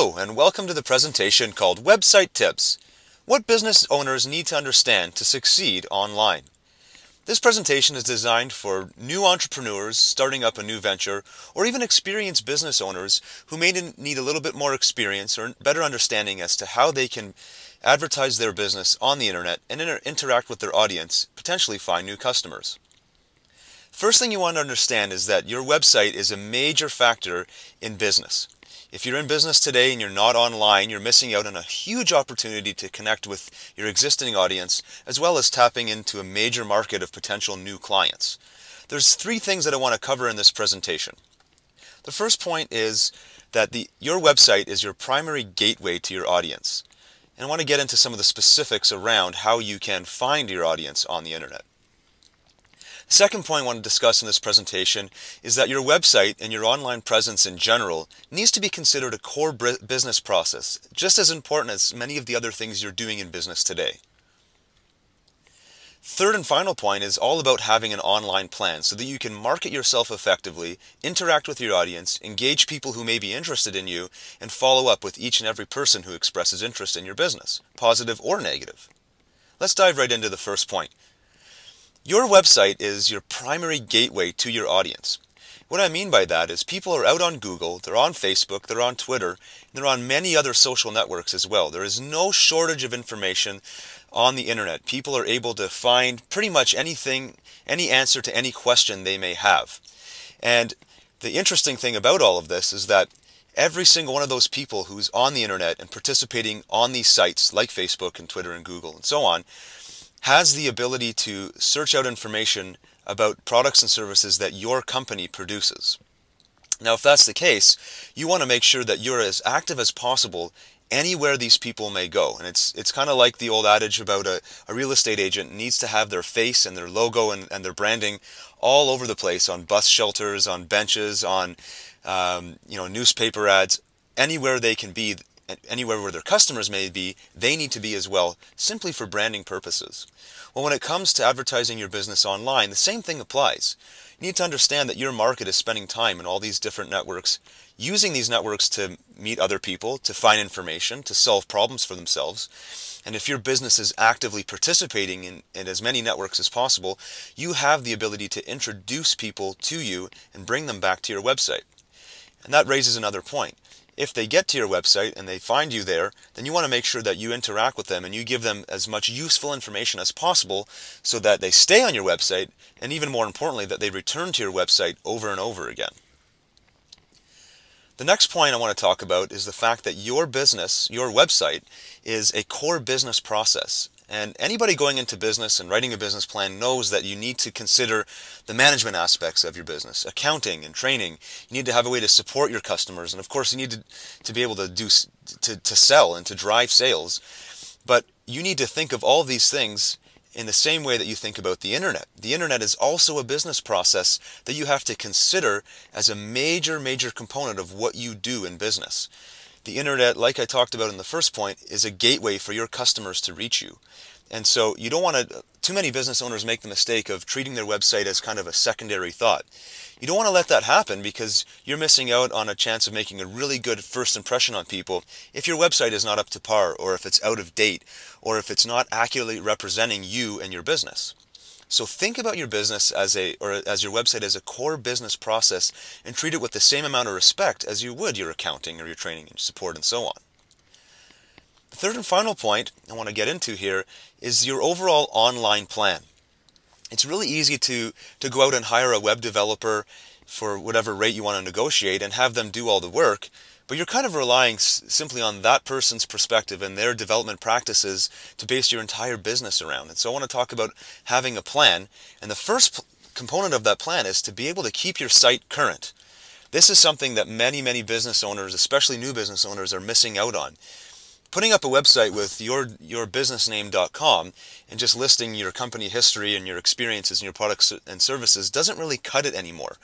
Hello, and welcome to the presentation called Website Tips: What Business Owners Need to Understand to Succeed Online. This presentation is designed for new entrepreneurs starting up a new venture, or even experienced business owners who may need a little bit more experience or better understanding as to how they can advertise their business on the internet and interact with their audience, potentially find new customers. First thing you want to understand is that your website is a major factor in business. If you're in business today and you're not online, you're missing out on a huge opportunity to connect with your existing audience, as well as tapping into a major market of potential new clients. There's three things that I want to cover in this presentation. The first point is that your website is your primary gateway to your audience. And I want to get into some of the specifics around how you can find your audience on the internet. The second point I want to discuss in this presentation is that your website and your online presence in general needs to be considered a core business process, just as important as many of the other things you're doing in business today. Third and final point is all about having an online plan so that you can market yourself effectively, interact with your audience, engage people who may be interested in you, and follow up with each and every person who expresses interest in your business, positive or negative. Let's dive right into the first point. Your website is your primary gateway to your audience. What I mean by that is people are out on Google, they're on Facebook, they're on Twitter, and they're on many other social networks as well. There is no shortage of information on the internet. People are able to find pretty much anything, any answer to any question they may have. And the interesting thing about all of this is that every single one of those people who's on the internet and participating on these sites like Facebook and Twitter and Google and so on has the ability to search out information about products and services that your company produces. Now, if that's the case, you want to make sure that you're as active as possible anywhere these people may go. And it's kind of like the old adage about a real estate agent needs to have their face and their logo and their branding all over the place, on bus shelters, on benches, on newspaper ads, anywhere they can be. Anywhere where their customers may be, they need to be as well, simply for branding purposes. Well, when it comes to advertising your business online, the same thing applies. You need to understand that your market is spending time in all these different networks, using these networks to meet other people, to find information, to solve problems for themselves. And if your business is actively participating in as many networks as possible, you have the ability to introduce people to you and bring them back to your website. And that raises another point. If they get to your website and they find you there, then you want to make sure that you interact with them and you give them as much useful information as possible so that they stay on your website, and even more importantly, that they return to your website over and over again. The next point I want to talk about is the fact that your business, your website, is a core business process. And anybody going into business and writing a business plan knows that you need to consider the management aspects of your business, accounting and training. You need to have a way to support your customers, and of course you need to be able to sell and to drive sales. But you need to think of all these things in the same way that you think about the internet. The internet is also a business process that you have to consider as a major component of what you do in business. The internet, like I talked about in the first point, is a gateway for your customers to reach you. And so you don't want to, too many business owners make the mistake of treating their website as kind of a secondary thought. You don't want to let that happen because you're missing out on a chance of making a really good first impression on people if your website is not up to par, or if it's out of date, or if it's not accurately representing you and your business. So think about your business as your website as a core business process, and treat it with the same amount of respect as you would your accounting or your training and support and so on. The third and final point I want to get into here is your overall online plan. It's really easy to go out and hire a web developer for whatever rate you want to negotiate and have them do all the work, but you're kind of relying simply on that person's perspective and their development practices to base your entire business around. And so I want to talk about having a plan, and the first component of that plan is to be able to keep your site current. This is something that many business owners, especially new business owners, are missing out on. Putting up a website with yourbusinessname.com and just listing your company history and your experiences and your products and services doesn't really cut it anymore.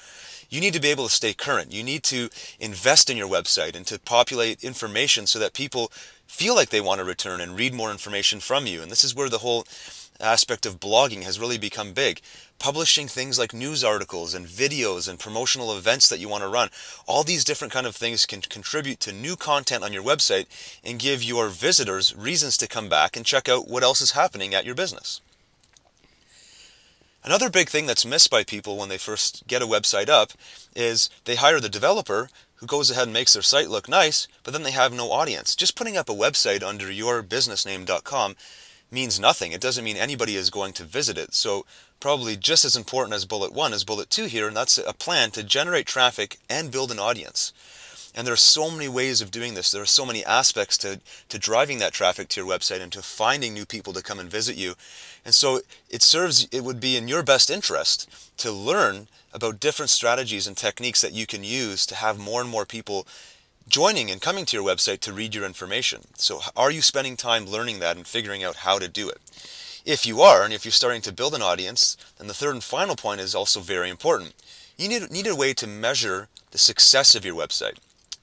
You need to be able to stay current. You need to invest in your website and to populate information so that people feel like they want to return and read more information from you. And this is where the whole aspect of blogging has really become big. Publishing things like news articles and videos and promotional events that you want to run. All these different kind of things can contribute to new content on your website and give your visitors reasons to come back and check out what else is happening at your business. Another big thing that's missed by people when they first get a website up is they hire the developer who goes ahead and makes their site look nice, but then they have no audience. Just putting up a website under yourbusinessname.com means nothing. It doesn't mean anybody is going to visit it. So probably just as important as bullet 1 is bullet 2 here, and that's a plan to generate traffic and build an audience. And there are so many ways of doing this. There are so many aspects to driving that traffic to your website and to finding new people to come and visit you. And so it would be in your best interest to learn about different strategies and techniques that you can use to have more and more people joining and coming to your website to read your information. So are you spending time learning that and figuring out how to do it? If you are, and if you're starting to build an audience, then the third and final point is also very important. You need a way to measure the success of your website.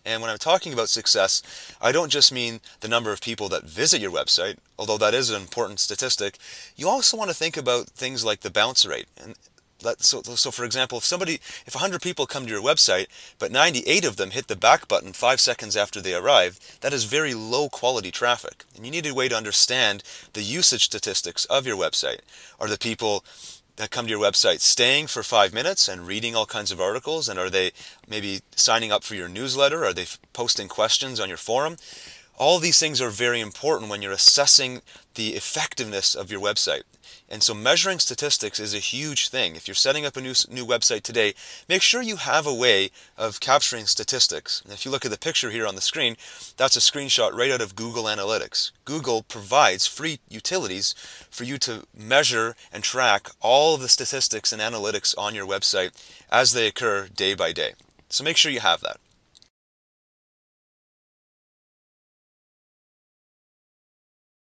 And when I'm talking about success, I don't just mean the number of people that visit your website, although that is an important statistic. You also want to think about things like the bounce rate. And so for example, if 100 people come to your website, but 98 of them hit the back button 5 seconds after they arrive, that is very low quality traffic. And you need a way to understand the usage statistics of your website. Are the people that come to your website staying for 5 minutes and reading all kinds of articles? And are they maybe signing up for your newsletter? Are they posting questions on your forum? All these things are very important when you're assessing the effectiveness of your website. And so measuring statistics is a huge thing. If you're setting up a new website today, make sure you have a way of capturing statistics. And if you look at the picture here on the screen, that's a screenshot right out of Google Analytics. Google provides free utilities for you to measure and track all of the statistics and analytics on your website as they occur day by day. So make sure you have that.